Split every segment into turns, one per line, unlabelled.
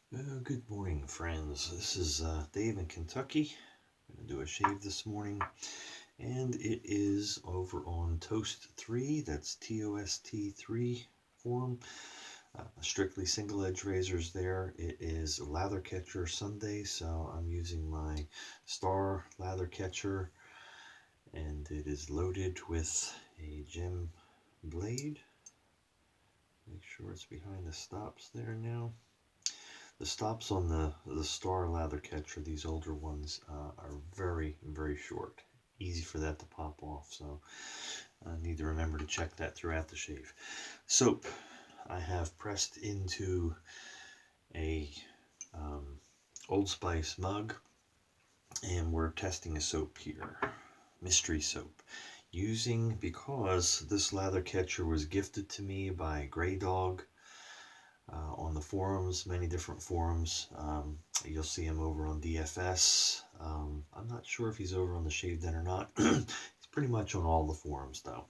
Good morning, friends. This is Dave in Kentucky. I'm going to do a shave this morning, and it is over on Toast 3. That's TOST 3 forum. Strictly single edge razors there. It is lather catcher Sunday, so I'm using my Star lather catcher, and it is loaded with a gem blade. Make sure it's behind the stops there now. The stops on the Star lather catcher, these older ones, are very, very short. Easy for that to pop off, so I need to remember to check that throughout the shave. Soap, I have pressed into a Old Spice mug, and we're testing a soap here. Mystery soap. Because this lather catcher was gifted to me by Grey Dog, on the forums, many different forums. You'll see him over on DFS. I'm not sure if he's over on the Shave Den or not. He's pretty much on all the forums though.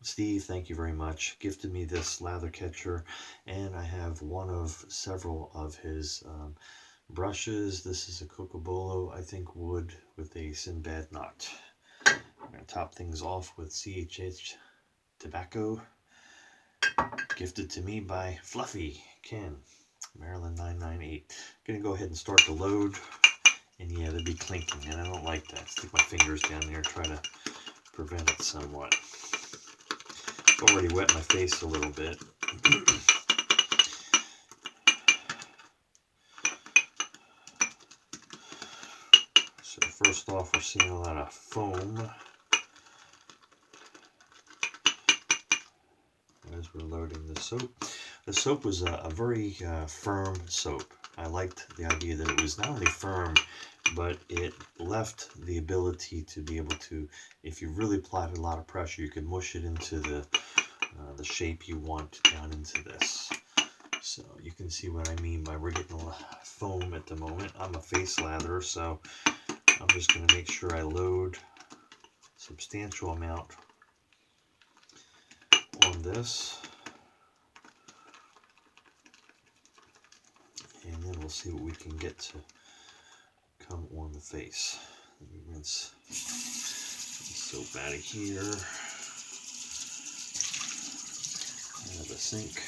Steve, thank you very much. Gifted me this lather catcher, and I have one of several of his brushes. This is a Cocobolo, I think, wood with a Sinbad knot. I'm going to top things off with CHH tobacco, gifted to me by Fluffy Ken, Maryland 998. I'm gonna go ahead and start the load, and yeah, there'd be clinking, and I don't like that. Stick my fingers down there, try to prevent it somewhat. It's already wet my face a little bit. So first off, we're seeing a lot of foam as we're loading the soap. The soap was a very firm soap. I liked the idea that it was not only firm, but it left the ability to be able to, if you really applied a lot of pressure, you could mush it into the shape you want down into this. So you can see what I mean by we're getting a lot of foam at the moment. I'm a face latherer, so I'm just going to make sure I load a substantial amount on this, and then we'll see what we can get to come on the face. Let me rinse the soap out of here, out of the sink.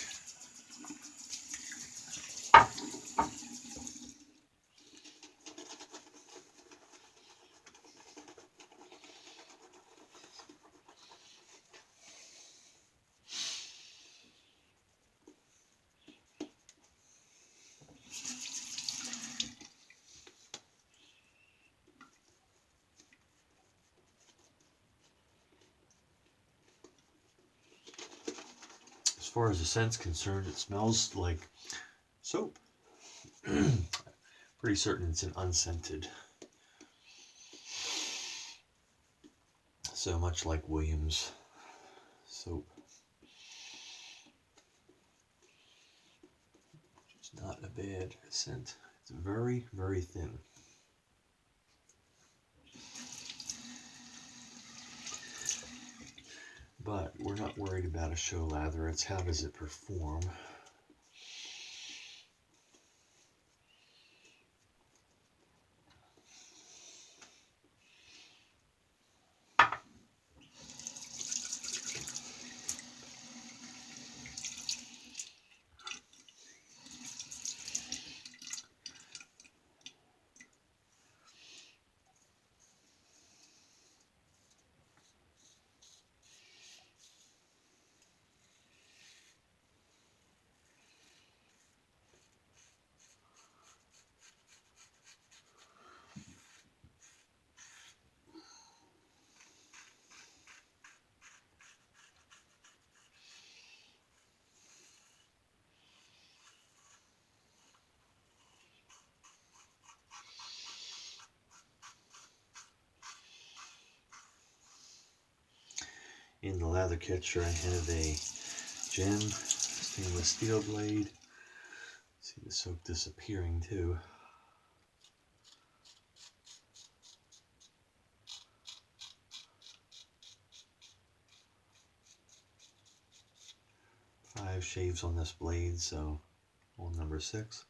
As far as the scent's concerned, it smells like soap. Pretty certain it's an unscented. So much like Williams soap. It's not a bad scent. It's very, very thin. But we're not worried about a show lather. It's how does it perform. In the lather catcher, I have a gem stainless steel blade. See the soap disappearing too. Five shaves on this blade, so on number 6.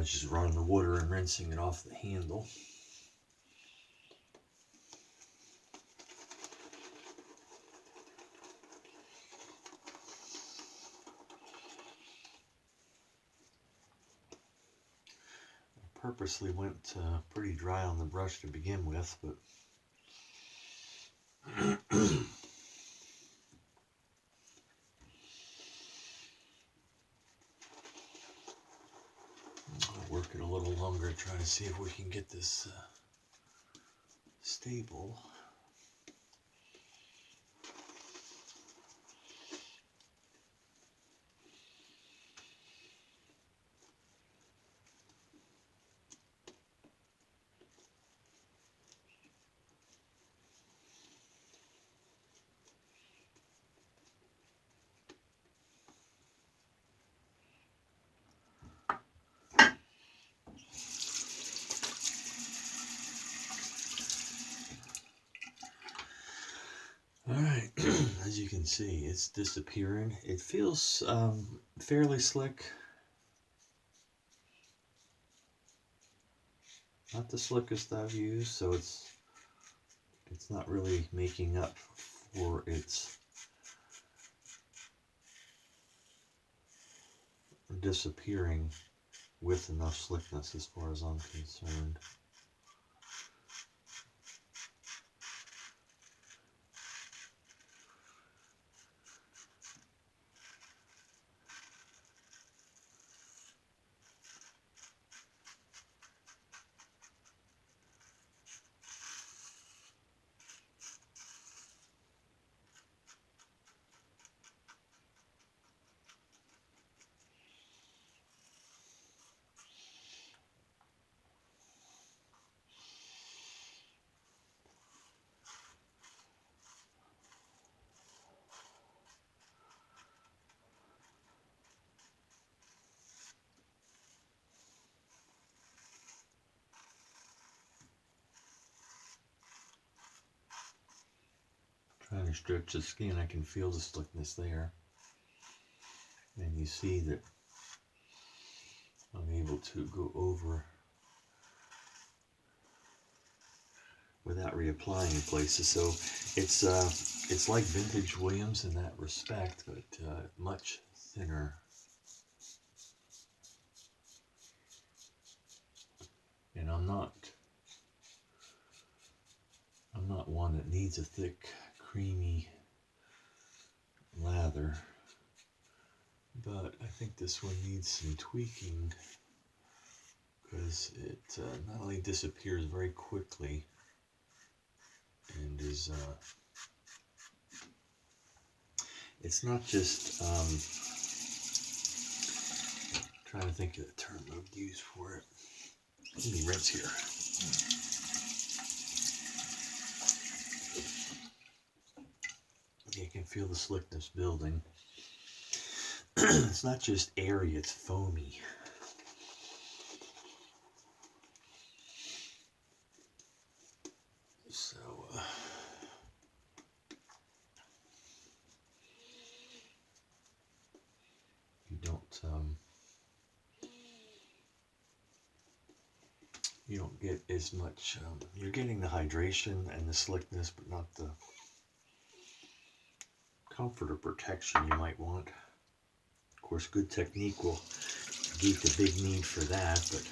was just running the water and rinsing it off the handle. I purposely went pretty dry on the brush to begin with, but I'll work it a little longer, try to see if we can get this stable. Alright, as you can see, it's disappearing. It feels fairly slick. Not the slickest I've used, so it's not really making up for its disappearing with enough slickness as far as I'm concerned. Trying to stretch the skin, I can feel the slickness there. And you see that I'm able to go over without reapplying in places. So it's like vintage Williams in that respect, but much thinner. And I'm not one that needs a thick, creamy lather, but I think this one needs some tweaking because it not only disappears very quickly and is it's not just trying to think of the term I would use for it. Let me rinse here. You can feel the slickness building. It's not just airy, it's foamy. So, you don't get as much, you're getting the hydration and the slickness, but not the comfort or protection you might want. Of course, good technique will negate the big need for that, but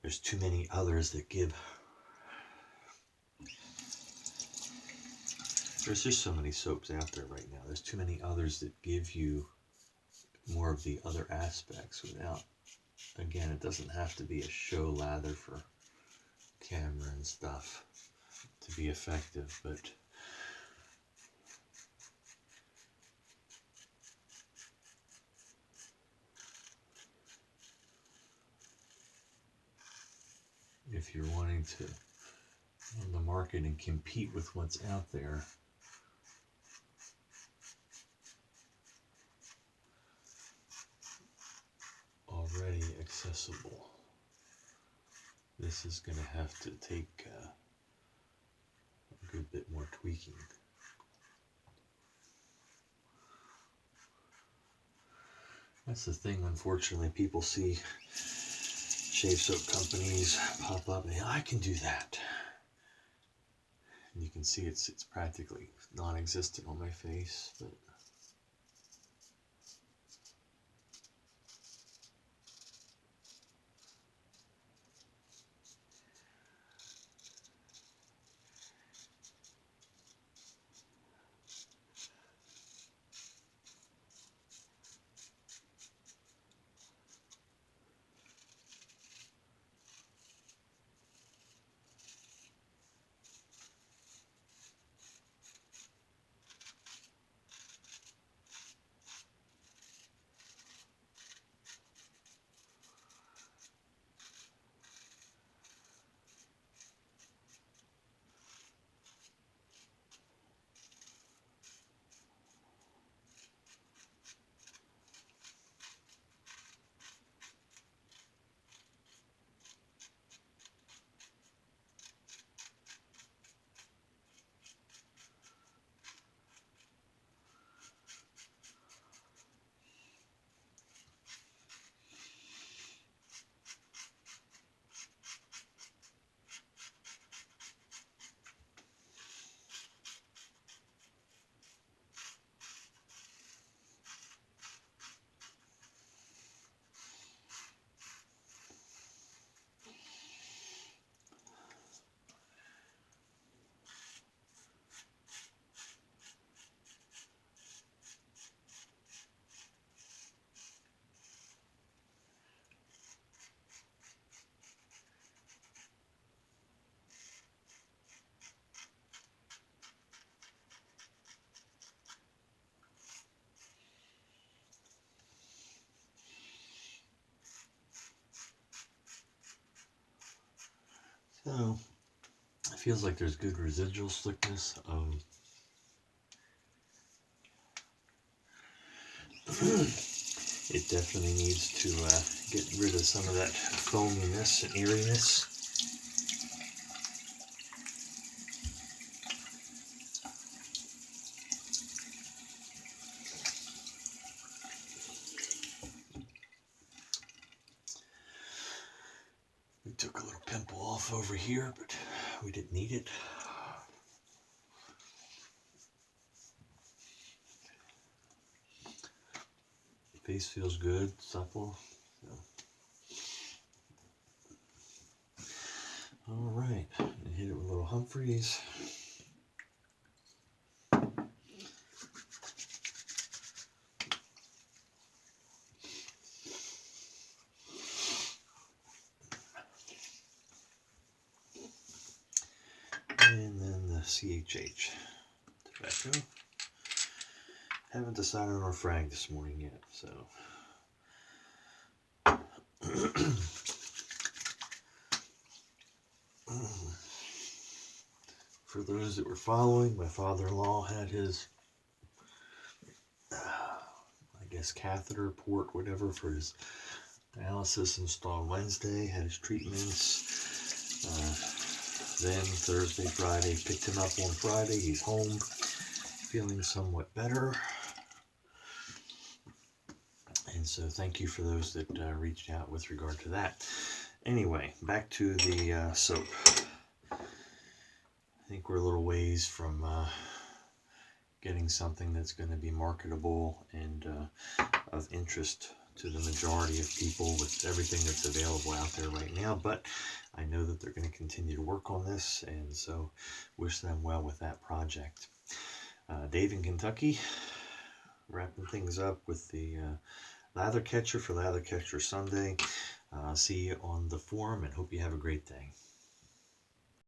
there's too many others that give. There's just so many soaps out there right now. There's too many others that give you more of the other aspects without, again, it doesn't have to be a show lather for camera and stuff to be effective, but if you're wanting to on the market and compete with what's out there, already accessible, this is going to have to take a good bit more tweaking. That's the thing, unfortunately, people see shave soap companies pop up and I can do that. And you can see it's practically non-existent on my face, but so it feels like there's good residual slickness. It definitely needs to get rid of some of that foaminess and eeriness. We took a little pimple off over here, but we didn't need it. Face feels good, supple. So. All right, hit it with a little Humphreys. And then the CHH tobacco. Haven't decided on our frag this morning yet, so. For those that were following, my father-in-law had his, I guess, catheter port, whatever, for his dialysis installed Wednesday, had his treatments. Then Thursday, Friday, picked him up on Friday. He's home, feeling somewhat better. And so thank you for those that reached out with regard to that. Anyway, back to the soap. I think we're a little ways from getting something that's going to be marketable and of interest to the majority of people with everything that's available out there right now. But I know that they're going to continue to work on this, and so wish them well with that project. Dave in Kentucky, wrapping things up with the Lather Catcher for Lather Catcher Sunday. See you on the forum and hope you have a great day.